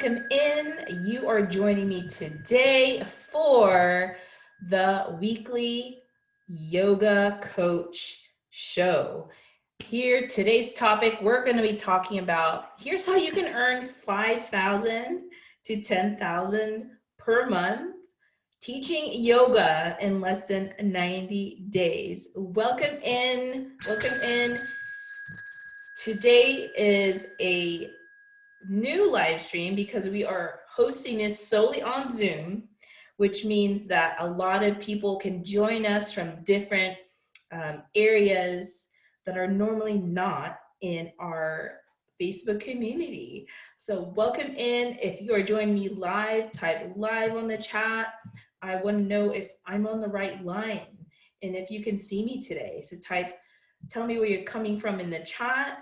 Welcome in. You are joining me today for the weekly yoga coach show. Here, today's topic, we're going to be talking about here's how you can earn 5,000 to 10,000 per month teaching yoga in less than 90 days. Welcome in. Welcome in. Today is a new live stream because we are hosting this solely on Zoom, which means that a lot of people can join us from different areas that are normally not in our Facebook community. So welcome in. If you are joining me live, type live on the chat. I want to know if I'm on the right line and if you can see me today. So tell me where you're coming from in the chat.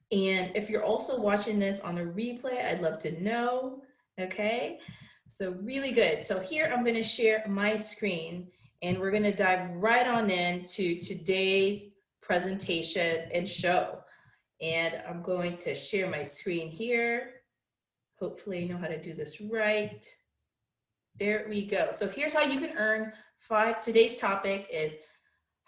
And if you're also watching this on a replay, I'd love to know, okay? So really good. So here I'm gonna share my screen and we're gonna dive right on into today's presentation and show. And I'm going to share my screen here. Hopefully I know how to do this right. There we go. So here's how you can earn today's topic is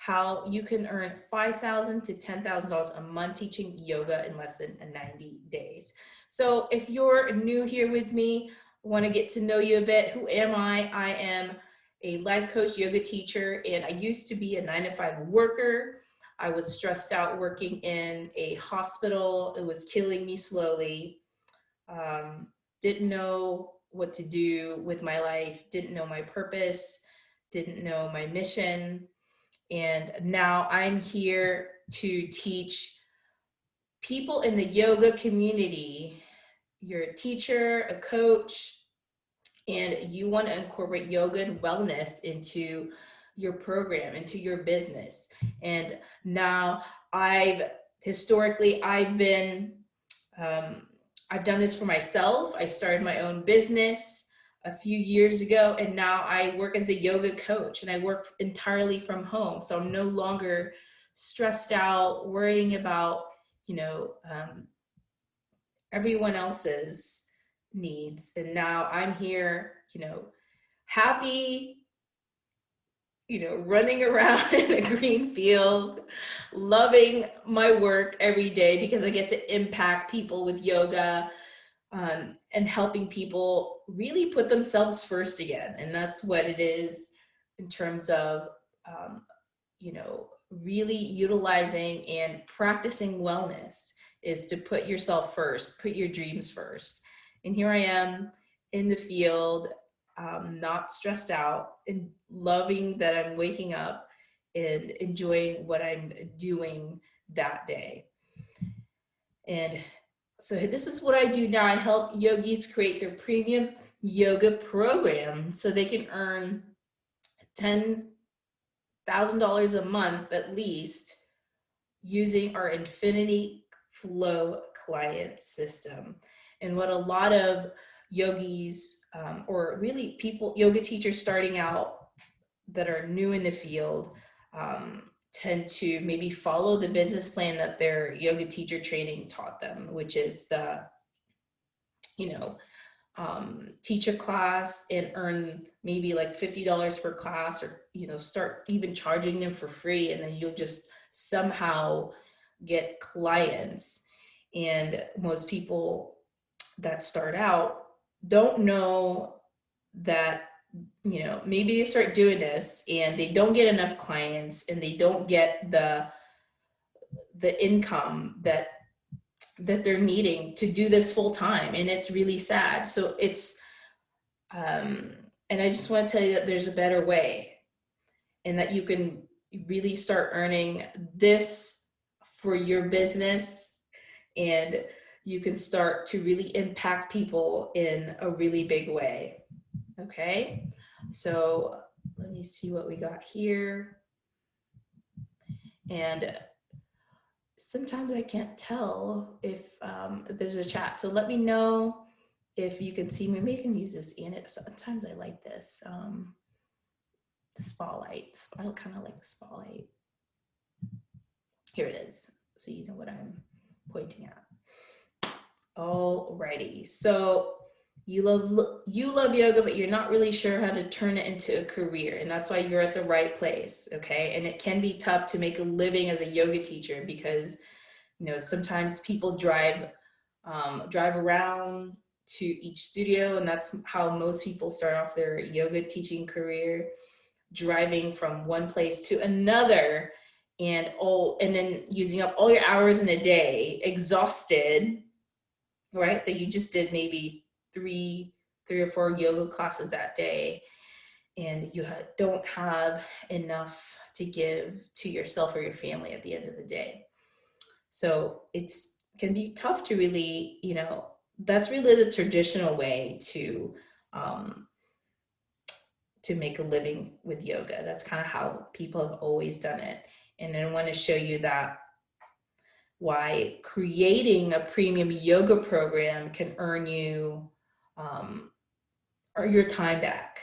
how you can earn $5,000 to $10,000 a month teaching yoga in less than 90 days. So if you're new here with me, want to get to know you a bit, who am I? I am a life coach, yoga teacher, and I used to be a 9-to-5 worker. I was stressed out working in a hospital. It was killing me slowly. Didn't know what to do with my life, didn't know my purpose, didn't know my mission. And now I'm here to teach people in the yoga community. You're a teacher, a coach, and you want to incorporate yoga and wellness into your program, into your business. And now I've done this for myself. I started my own business a few years ago, and now I work as a yoga coach and I work entirely from home. So I'm no longer stressed out, worrying about, everyone else's needs. And now I'm here, happy, running around in a green field, loving my work every day because I get to impact people with yoga, and helping people really put themselves first again. And that's what it is in terms of, um, really utilizing and practicing wellness is to put yourself first, put your dreams first. And here I am in the field, not stressed out and loving that I'm waking up and enjoying what I'm doing that day. And so this is what I do now. I help yogis create their premium yoga program so they can earn $10,000 a month at least using our Infinity Flow client system. And what a lot of yogis, or really people, yoga teachers starting out that are new in the field, tend to maybe follow the business plan that their yoga teacher training taught them, which is teach a class and earn maybe like $50 per class, or start even charging them for free, and then you'll just somehow get clients. And most people that start out don't know that maybe they start doing this and they don't get enough clients and they don't get the income that they're needing to do this full time, and it's really sad. So and I just want to tell you that there's a better way, and that you can really start earning this for your business, and you can start to really impact people in a really big way. Okay, so let me see what we got here. And sometimes I can't tell if there's a chat, so let me know if you can see me. Maybe you can use this in it. Sometimes I like this, the spotlight. I kind of like the spotlight. Here it is, so you know what I'm pointing at. Alrighty. So you love yoga, but you're not really sure how to turn it into a career, and that's why you're at the right place. Okay, and it can be tough to make a living as a yoga teacher because sometimes people drive around to each studio, and that's how most people start off their yoga teaching career, driving from one place to another, and then using up all your hours in a day, exhausted, right? That you just did maybe three or four yoga classes that day, and you don't have enough to give to yourself or your family at the end of the day. So it's can be tough to really, that's really the traditional way um, to make a living with yoga. That's kind of how people have always done it. And I want to show you that why creating a premium yoga program can earn you or your time back,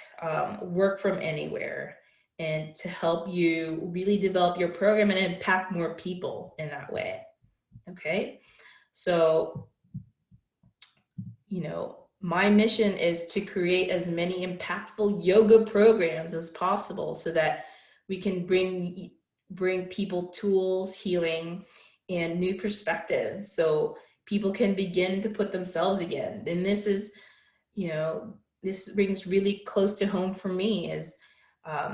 work from anywhere, and to help you really develop your program and impact more people in that way. Okay. So, my mission is to create as many impactful yoga programs as possible so that we can bring people tools, healing, and new perspectives so people can begin to put themselves again. And this rings really close to home for me is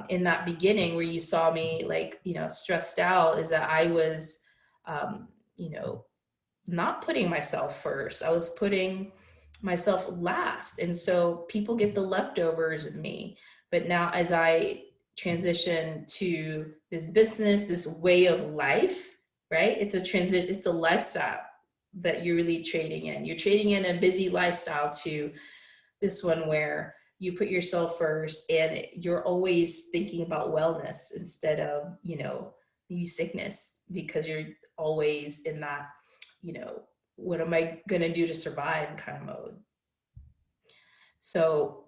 in that beginning where you saw me like, stressed out, is that I was, you know, not putting myself first. I was putting myself last. And so people get the leftovers of me. But now as I transition to this business, this way of life, right? It's a lifestyle that you're really trading in. You're trading in a busy lifestyle to this one where you put yourself first and you're always thinking about wellness instead of, maybe sickness, because you're always in that, what am I going to do to survive kind of mode. So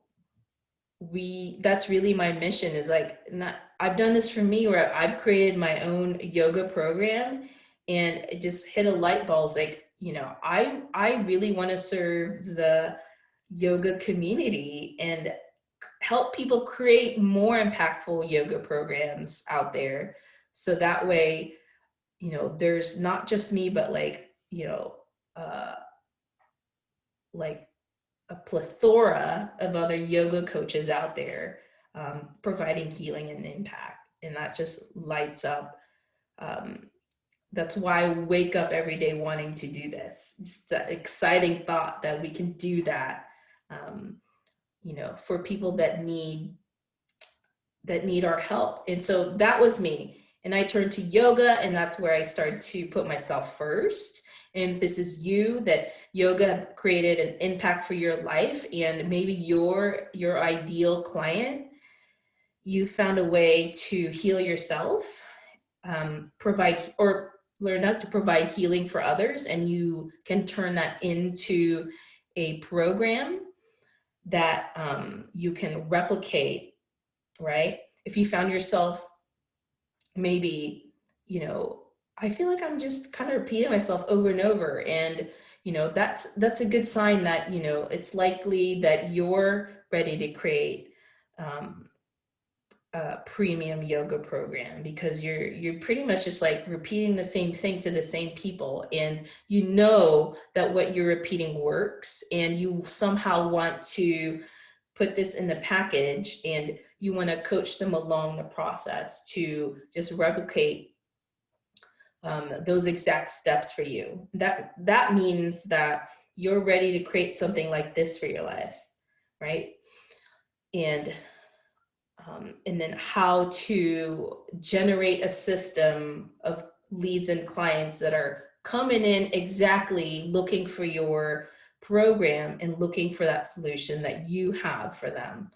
that's really my mission, is like, not, I've done this for me where I've created my own yoga program, and it just hit a light bulb. It's like, I really want to serve the yoga community and help people create more impactful yoga programs out there. So that way, there's not just me, but uh, like a plethora of other yoga coaches out there, providing healing and impact. And that just lights up. That's why I wake up every day wanting to do this. Just that exciting thought that we can do that, for people that need our help. And so that was me. And I turned to yoga, and that's where I started to put myself first. And if this is you, that yoga created an impact for your life, and maybe your ideal client, you found a way to heal yourself, provide or learn how to provide healing for others, and you can turn that into a program that you can replicate, right? If you found yourself maybe, I feel like I'm just kind of repeating myself over and over, and that's a good sign that it's likely that you're ready to create a premium yoga program, because you're pretty much just like repeating the same thing to the same people, and that what you're repeating works, and you somehow want to put this in the package, and you want to coach them along the process to just replicate those exact steps for you. That means that you're ready to create something like this for your life, right? And then how to generate a system of leads and clients that are coming in exactly looking for your program and looking for that solution that you have for them.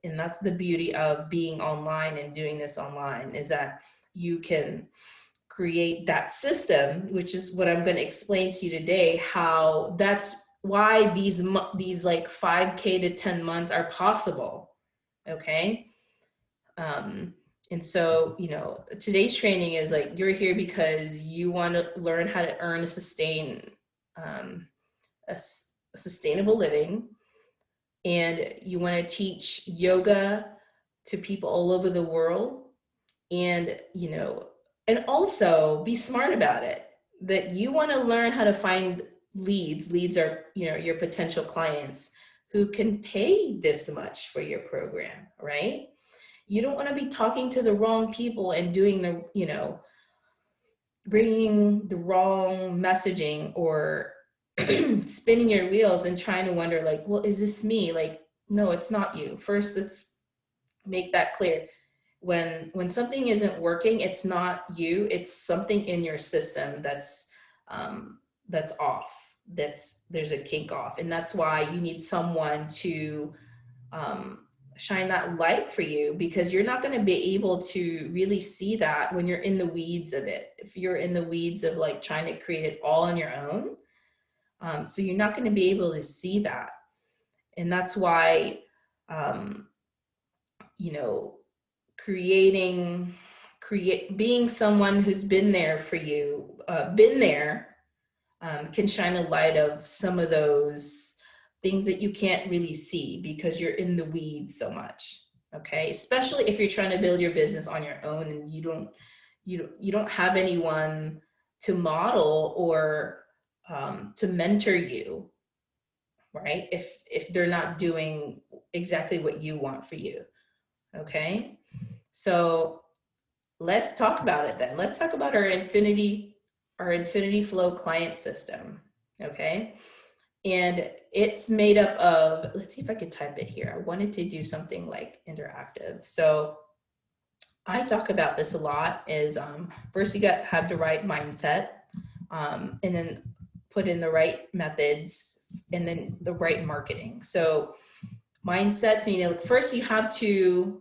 And that's the beauty of being online and doing this online, is that you can create that system, which is what I'm going to explain to you today, how that's why these like 5K to 10 months are possible. Okay. And so, today's training is like, you're here because you want to learn how to earn, sustain, a sustainable living, and you want to teach yoga to people all over the world, and and also be smart about it, that you want to learn how to find leads are your potential clients who can pay this much for your program, right? You don't want to be talking to the wrong people and doing the bringing the wrong messaging, or spinning your wheels and trying to wonder, like, well, is this me? Like, no, it's not you. First, let's make that clear. When something isn't working, it's not you, it's something in your system that's off, there's a kink off, and that's why you need someone to shine that light for you, because you're not going to be able to really see that when you're in the weeds of it. If you're in the weeds of like trying to create it all on your own, so you're not going to be able to see that. And that's why you know being someone who's been there for you, can shine a light of some of those things that you can't really see because you're in the weeds so much. Okay, especially if you're trying to build your business on your own and you don't have anyone to model or to mentor you, right? If they're not doing exactly what you want for you. Okay, so let's talk about it then. Let's talk about our Infinity Flow client system. Okay, and it's made up of, let's see if I could type it here. I wanted to do something like interactive. So I talk about this a lot, is first you have the right mindset, and then put in the right methods, and then the right marketing. So mindsets, first you have to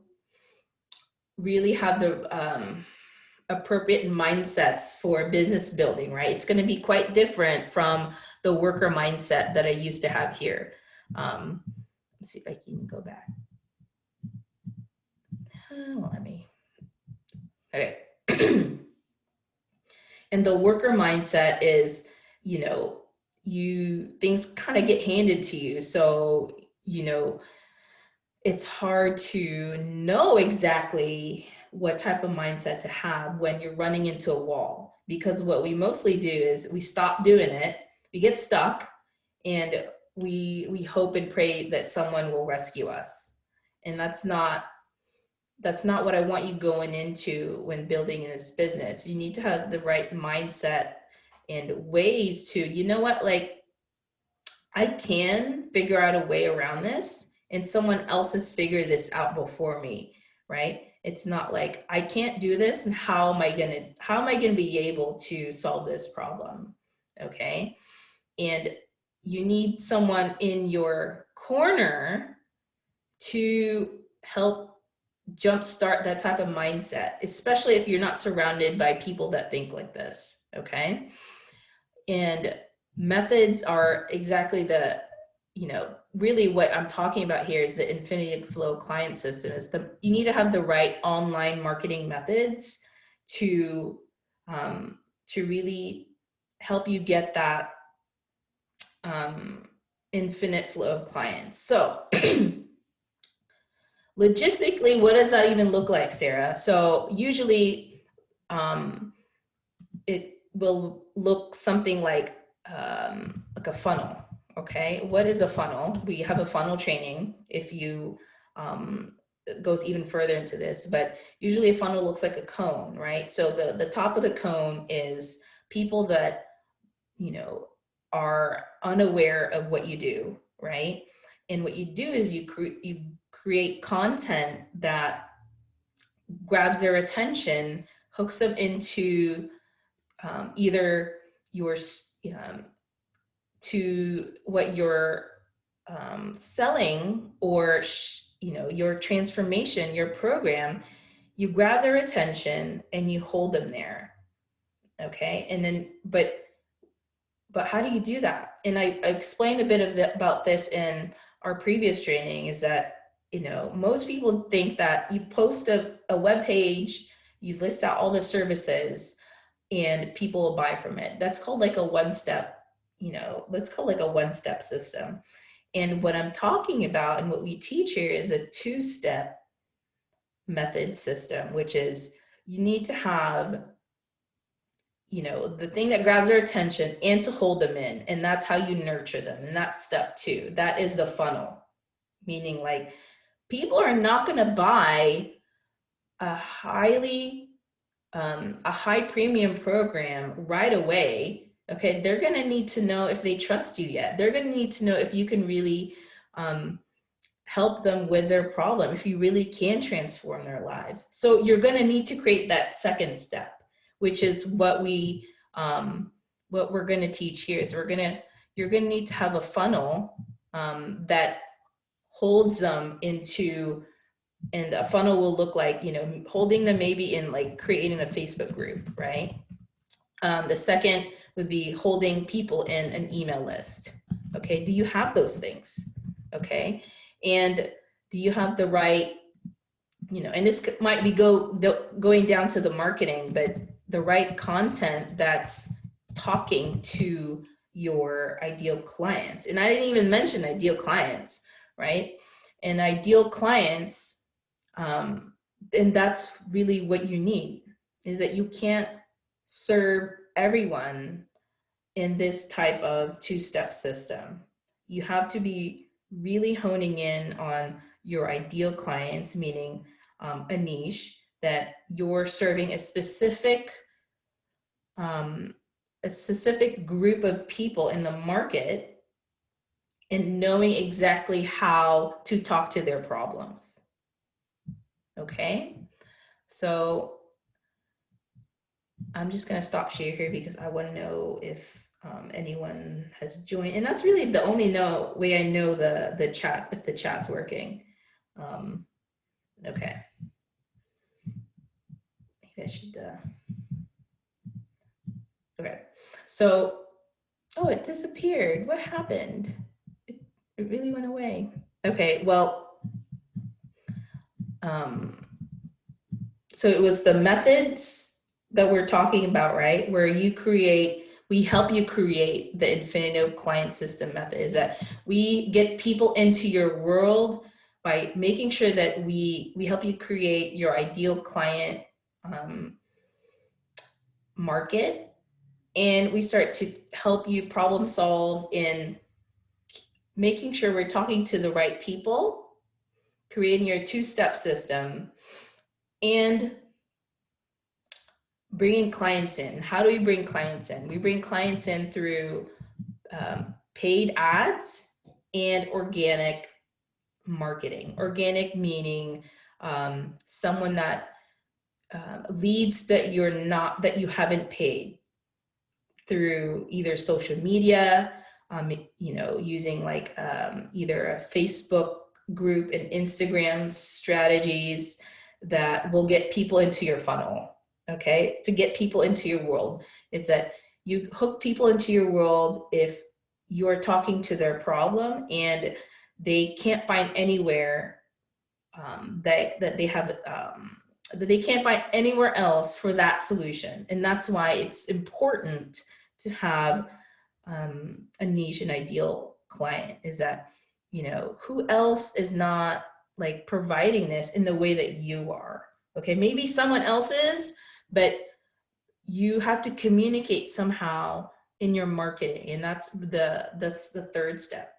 really have the appropriate mindsets for business building, right? It's going to be quite different from the worker mindset that I used to have here. Let's see if I can go back. Okay. And the worker mindset is, things kind of get handed to you. So, it's hard to know exactly what type of mindset to have when you're running into a wall, because what we mostly do is we stop doing it, we get stuck, and we hope and pray that someone will rescue us. And that's not what I want you going into when building this business. You need to have the right mindset and ways to, like, I can figure out a way around this, and someone else has figured this out before me, right? It's not like I can't do this, and how am I gonna be able to solve this problem? Okay. And you need someone in your corner to help jumpstart that type of mindset, especially if you're not surrounded by people that think like this. Okay. And methods are exactly really what I'm talking about here is the Infinity Flow client system. You need to have the right online marketing methods to really help you get that infinite flow of clients. So logistically, what does that even look like, Sarah? So usually it will look something like a funnel. Okay, what is a funnel? We have a funnel training if you it goes even further into this, but usually a funnel looks like a cone, right? So the top of the cone is people that are unaware of what you do, right? And what you do is you create content that grabs their attention, hooks them into either your to what you're selling, or your transformation, your program. You grab their attention and you hold them there. Okay, and then but how do you do that? And I explained a bit about this in our previous training, is that most people think that you post a web page, you list out all the services, and people will buy from it. That's called like a one-step let's call it like a one-step system. And what I'm talking about and what we teach here is a two-step method system, which is you need to have, the thing that grabs their attention and to hold them in. And that's how you nurture them. And that's step two. That is the funnel, meaning like people are not going to buy a high premium program right away. Okay, they're going to need to know if they trust you yet. They're going to need to know if you can really help them with their problem, if you really can transform their lives. So you're going to need to create that second step, which is what we're going to teach here. Is you're going to need to have a funnel that holds them into, and a funnel will look like, holding them maybe in like creating a Facebook group, right? The second would be holding people in an email list. Okay, do you have those things? Okay, and do you have the right, and this might be going down to the marketing, but the right content that's talking to your ideal clients. And I didn't even mention ideal clients, right? And ideal clients, and that's really what you need, is that you can't serve everyone in this type of two-step system. You have to be really honing in on your ideal clients, meaning a niche that you're serving a specific group of people in the market, and knowing exactly how to talk to their problems. Okay, so I'm just going to stop share here because I want to know if anyone has joined, and that's really the only way I know the chat, if the chat's working. Okay, maybe I should. Okay, so it disappeared. What happened? It really went away. Okay, well, so it was the methods that we're talking about, right? Where we help you create the Infinito client system method. Is that we get people into your world by making sure that we help you create your ideal client market, and we start to help you problem solve in making sure we're talking to the right people, creating your two-step system, and bringing clients in. How do we bring clients in? We bring clients in through paid ads and organic marketing. Organic meaning someone that leads that you haven't paid, through either social media, using like either a Facebook group and Instagram strategies that will get people into your funnel. Okay, to get people into your world. It's that you hook people into your world if you're talking to their problem and they can't find anywhere that they can't find anywhere else for that solution. And that's why it's important to have a niche and ideal client. Is that, who else is not like providing this in the way that you are? Okay, maybe someone else is, but you have to communicate somehow in your marketing, and that's the third step.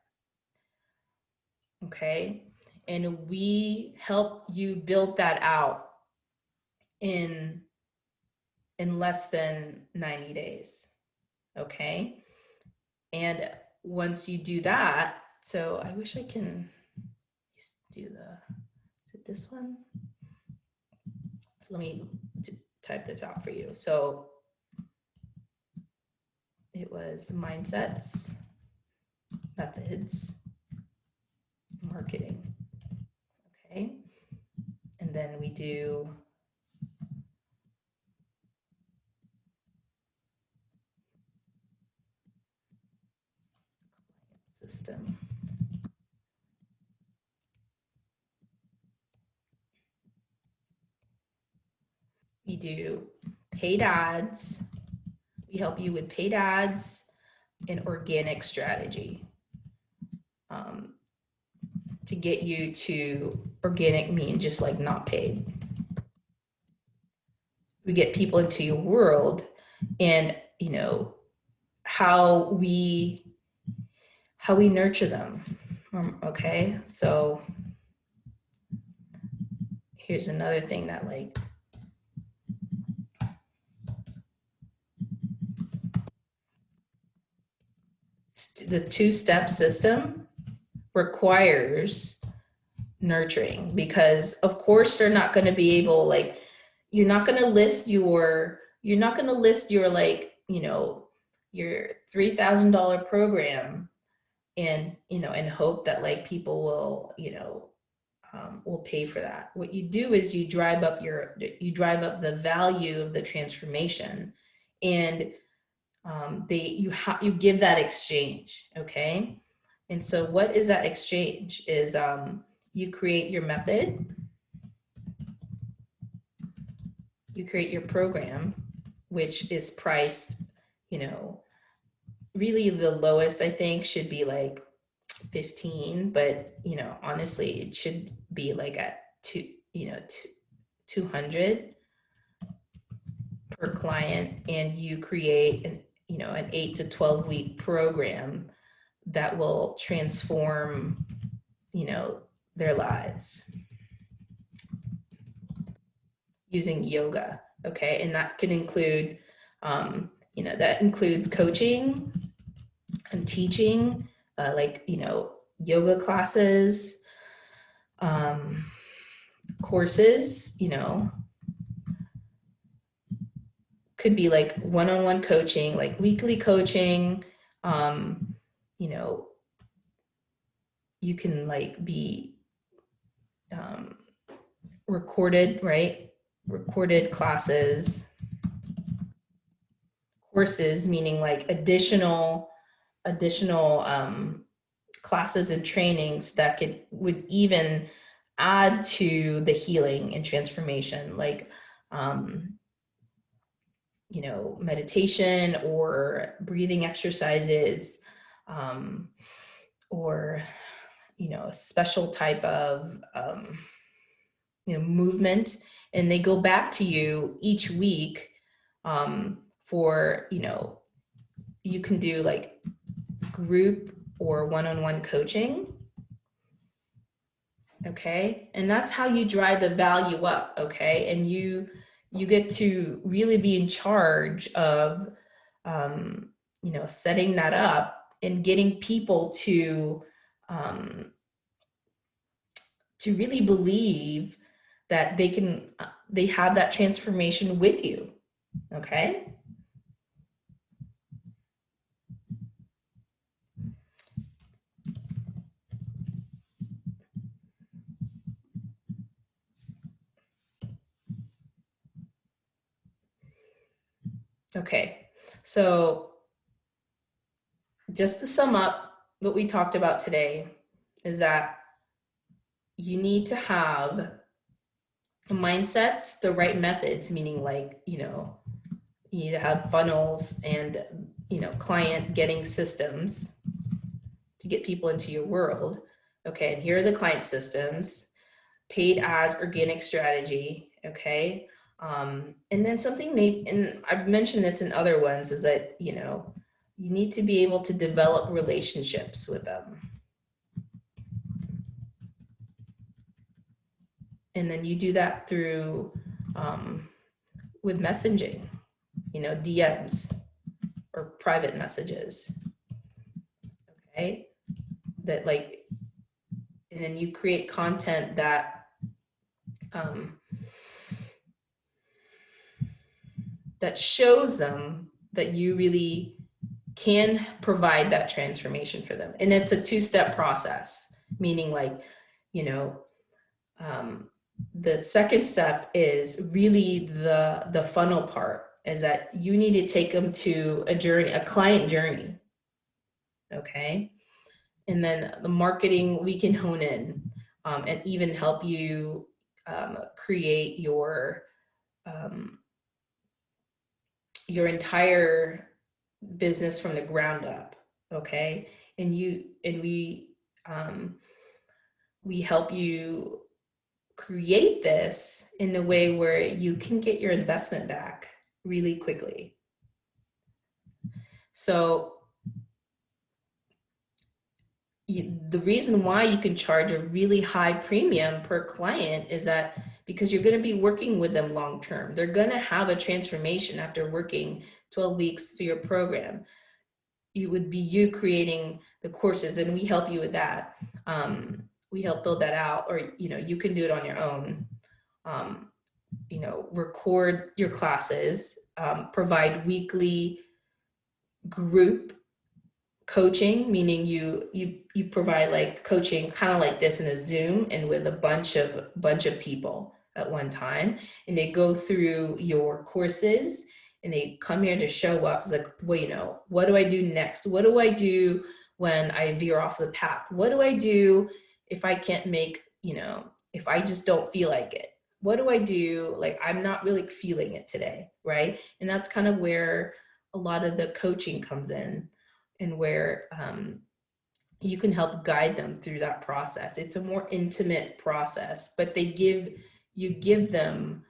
Okay, and we help you build that out in less than 90 days. Okay, and once you do that, so I wish I can do is it this one? So let me type this out for you. So it was mindsets, methods, marketing. Okay, and then we do system. We do paid ads. We help you with paid ads, an organic strategy to get you to organic mean just like not paid. We get people into your world, and you know how we nurture them. Okay, so here's another thing that like the two-step system requires nurturing, because of course they're not going to be able, like, you're not going to list your like, you know, your $3,000 program and, you know, and hope that like people will, you know, will pay for that. What you do is you drive up the value of the transformation, and you give that exchange. Okay, and so what is that exchange is you create your method, you create your program, which is priced, you know, really the lowest I think should be like 15, but you know, honestly it should be like at 200 per client, and you create an 8 to 12 week program that will transform, you know, their lives using yoga. Okay, and that can include that includes coaching and teaching, like, you know, yoga classes, courses, you know, could be like one-on-one coaching, like weekly coaching. You know, you can like be recorded, right? Recorded classes, courses, meaning like additional classes and trainings that would even add to the healing and transformation, like you know, meditation or breathing exercises, or you know, a special type of you know, movement, and they go back to you each week for, you know, you can do like group or one-on-one coaching. Okay, and that's how you drive the value up. Okay, and you get to really be in charge of you know, setting that up and getting people to really believe that they have that transformation with you. Okay, okay, so just to sum up what we talked about today is that you need to have mindsets, the right methods, meaning like, you know, you need to have funnels and, you know, client getting systems to get people into your world. Okay, and here are the client systems: paid ads, organic strategy. Okay, and then something and I've mentioned this in other ones, is that, you know, you need to be able to develop relationships with them. And then you do that through with messaging, you know, DMs or private messages. Okay, that like, and then you create content that that shows them that you really can provide that transformation for them. And it's a two-step process, meaning like, you know, the second step is really the funnel part, is that you need to take them to a journey, a client journey. Okay, and then the marketing we can hone in, and even help you create your entire business from the ground up. Okay. And we help you create this in a way where you can get your investment back really quickly. So the reason why you can charge a really high premium per client is that because you're going to be working with them long term. They're going to have a transformation after working 12 weeks through your program. It would be you creating the courses, and we help you with that. We help build that out, or you can do it on your own. Record your classes, provide weekly group coaching, meaning you provide like coaching kind of like this in a Zoom and with a bunch of people at one time, and they go through your courses and they come here to show up. It's like, well, what do I do next? What do I do when I veer off the path? What do I do if I can't make, if I just don't feel like it? What do I do? Like, I'm not really feeling it today, right? And that's kind of where a lot of the coaching comes in, and where you can help guide them through that process. It's a more intimate process, but you give them,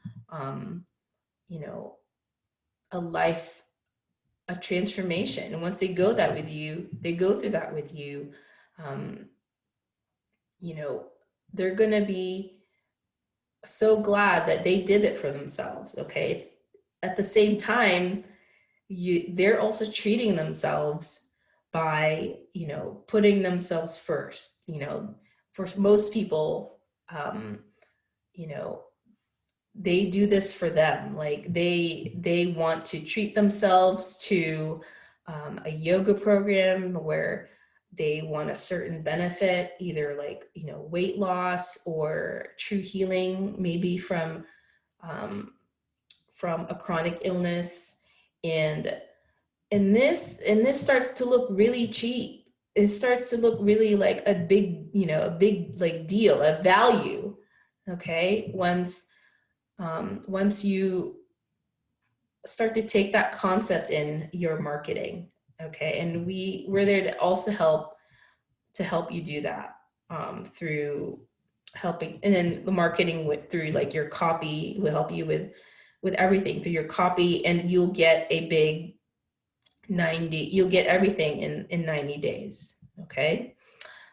a transformation. And once they go through that with you, they're going to be so glad that they did it for themselves. Okay. It's at the same time, they're also treating themselves by, putting themselves first. For most people, they do this for them. Like they want to treat themselves to a yoga program where they want a certain benefit, either like, weight loss or true healing, maybe from a chronic illness. And this starts to look really cheap. It starts to look really like a big like deal, a value. Okay. Once you start to take that concept in your marketing. Okay. And we're there to also help you do that through helping. And then the marketing through like your copy will help you with everything through your copy, and you'll get a big you'll get everything in 90 days. Okay.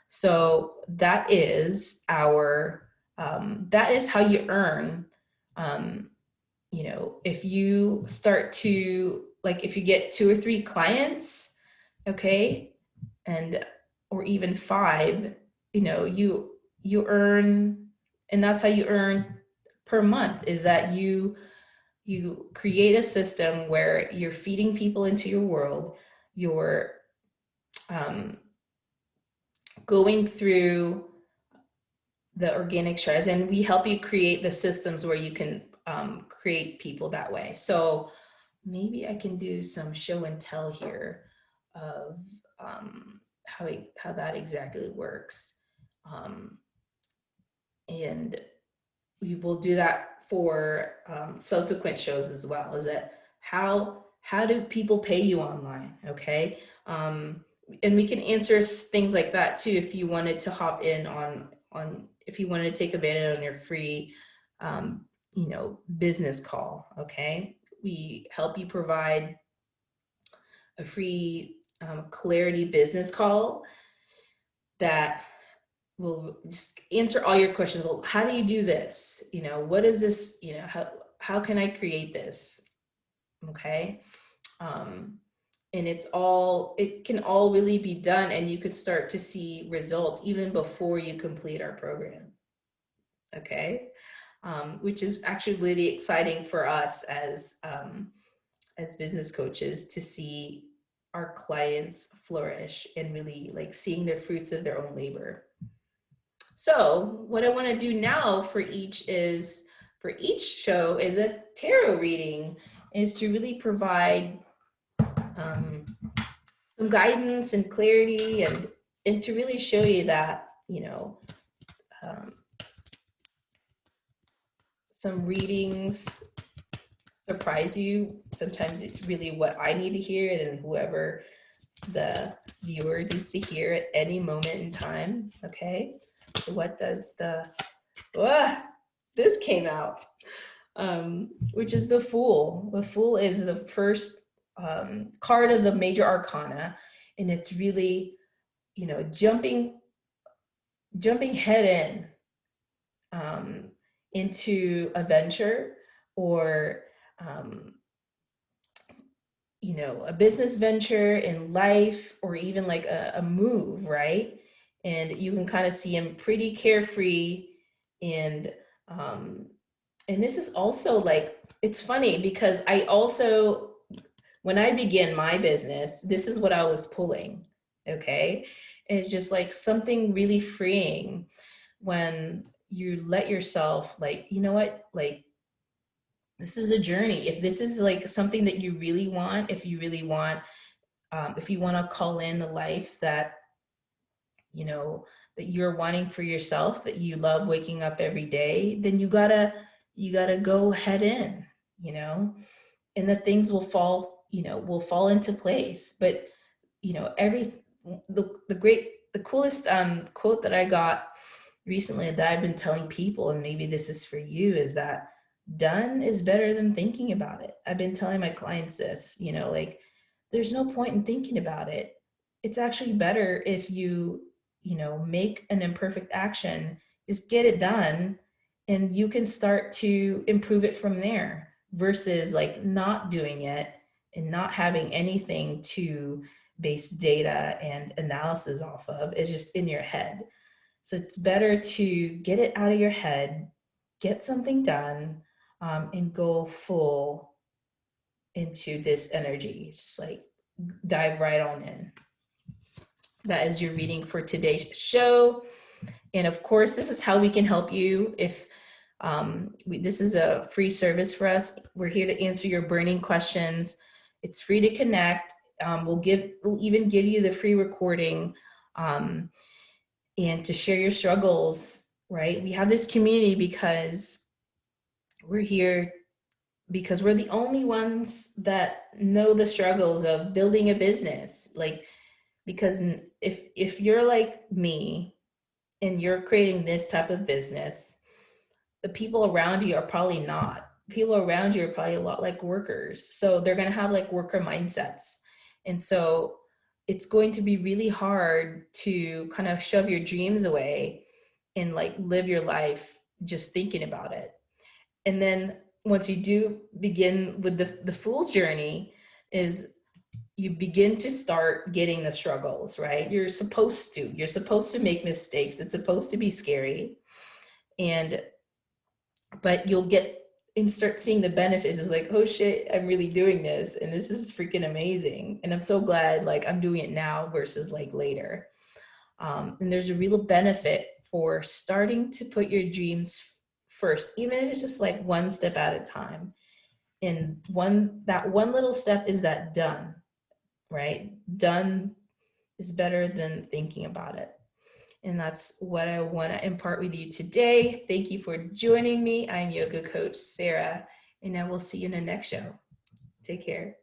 So that is that is how you earn. If you start to, like, if you get 2 or 3 clients, okay, or even 5, you earn, and that's how you earn per month, is that you create a system where you're feeding people into your world. You're going through the organic strategies, and we help you create the systems where you can create people that way. So maybe I can do some show and tell here of how that exactly works. And we will do that for subsequent shows as well. Is that how do people pay you online? Okay. And we can answer things like that too if you wanted to hop in on if you wanted to take advantage on your free business call. Okay. We help you provide a free clarity business call that will just answer all your questions. Well, how do you do this? What is this? How can I create this? Okay. And it can all really be done, and you could start to see results even before you complete our program. Okay. Which is actually really exciting for us as business coaches, to see our clients flourish and really like seeing the fruits of their own labor. So what I want to do now for each show is a tarot reading, is to really provide some guidance and clarity, and to really show you that, some readings surprise you. Sometimes it's really what I need to hear, and whoever the viewer needs to hear at any moment in time. Okay. So what does this came out, which is the Fool. The Fool is the first card of the major arcana, and it's really, jumping head into a venture, or a business venture in life, or even like a move, right? And you can kind of see him pretty carefree, and this is also like, it's funny because when I began my business, this is what I was pulling. Okay. And it's just like something really freeing when you let yourself, like, you know what, like, this is a journey. If this is like something that you really want, if you want to call in the life that, that you're wanting for yourself, that you love waking up every day, then you gotta go head in, and the things will fall, into place. But, the coolest quote that I got recently that I've been telling people, and maybe this is for you, is that done is better than thinking about it. I've been telling my clients this, like, there's no point in thinking about it. It's actually better if you, make an imperfect action, just get it done, and you can start to improve it from there, versus like not doing it and not having anything to base data and analysis off of. It's just in your head. So it's better to get it out of your head, get something done, and go full into this energy. It's just like dive right on in. That is your reading for today's show. And of course, this is how we can help you. If this is a free service for us, we're here to answer your burning questions. It's free to connect. We'll even give you the free recording, and to share your struggles, right? We have this community because we're here, because we're the only ones that know the struggles of building a business. Like, because if you're like me and you're creating this type of business, the people around you are probably not. People around you are probably a lot like workers. So they're going to have like worker mindsets. And so it's going to be really hard to kind of shove your dreams away and like live your life just thinking about it. And then once you do begin with the Fool's journey, is you begin to start getting the struggles, right? You're supposed to make mistakes. It's supposed to be scary. But you'll get and start seeing the benefits. It's like, oh shit, I'm really doing this, and this is freaking amazing. And I'm so glad like I'm doing it now versus like later. And there's a real benefit for starting to put your dreams first, even if it's just like one step at a time. And that one little step is that done, right? Done is better than thinking about it. And that's what I want to impart with you today. Thank you for joining me. I'm yoga coach Sarah, and I will see you in the next show. Take care.